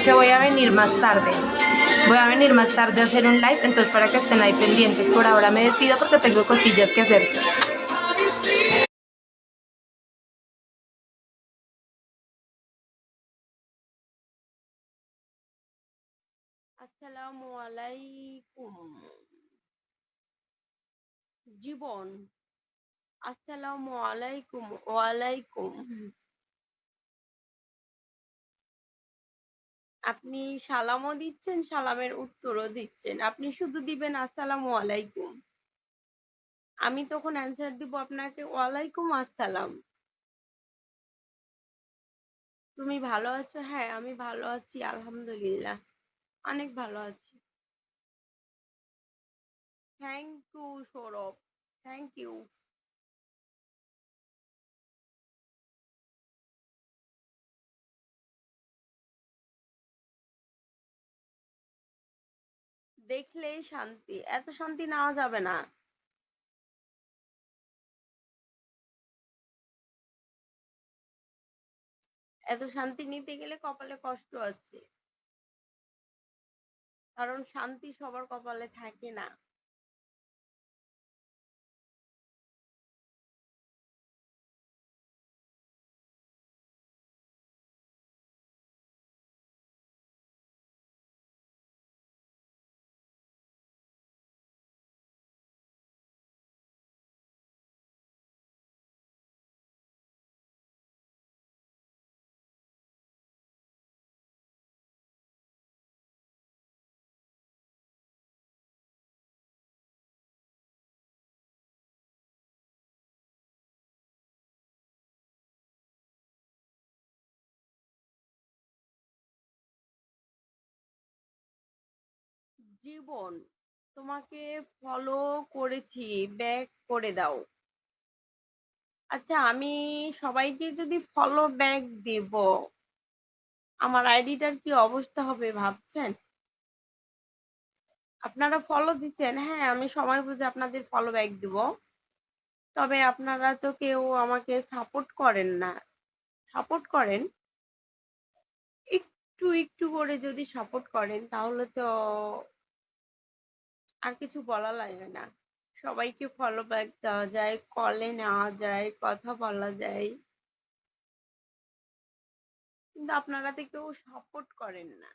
que voy a venir más tarde. Voy a venir más tarde a hacer un live, entonces para que estén ahí pendientes. Por ahora me despido porque tengo cosillas que hacer. আসসালামু আলাইকুম জীবন। আসসালামু আলাইকুম। ওয়ালাইকুম। আপনি সালামও দিচ্ছেন, সালামের উত্তরও দিচ্ছেন। আপনি শুধু দিবেন আসসালামু আলাইকুম, আমি তখন অ্যান্সার দিব আপনাকে ওয়ালাইকুম আসসালাম। তুমি ভালো আছো? হ্যাঁ, আমি ভালো আছি আলহামদুলিল্লাহ, অনেক ভালো আছি। Thank you Sourav, thank you. দেখলেই শান্তি, এত শান্তি নেওয়া যাবে না। এত শান্তি নিতে গেলে কপালে কষ্ট আছে, কারণ শান্তি সবার কপালে থাকে না। জীবন, তোমাকে ফলো করেছি, ব্যাক করে দাও। আচ্ছা, আমি সবাইকে যদি ফলো ব্যাক দেব, আমার আইডিটার কি অবস্থা হবে ভাবছেন? আপনারা ফলো দিচ্ছেন, হ্যাঁ আমি সময় বুঝে আপনাদের ফলো ব্যাক দিব, তবে আপনারা তো কেউ আমাকে সাপোর্ট করেন না। সাপোর্ট করেন একটু একটু করে, যদি সাপোর্ট করেন তাহলে তো আর কিছু বলা লাগে না। সবাইকে ফলো ব্যাক দেওয়া যায়, কলে নেওয়া যায়, কথা বলা যায়, কিন্তু আপনারা তো কেউ সাপোর্ট করেন না।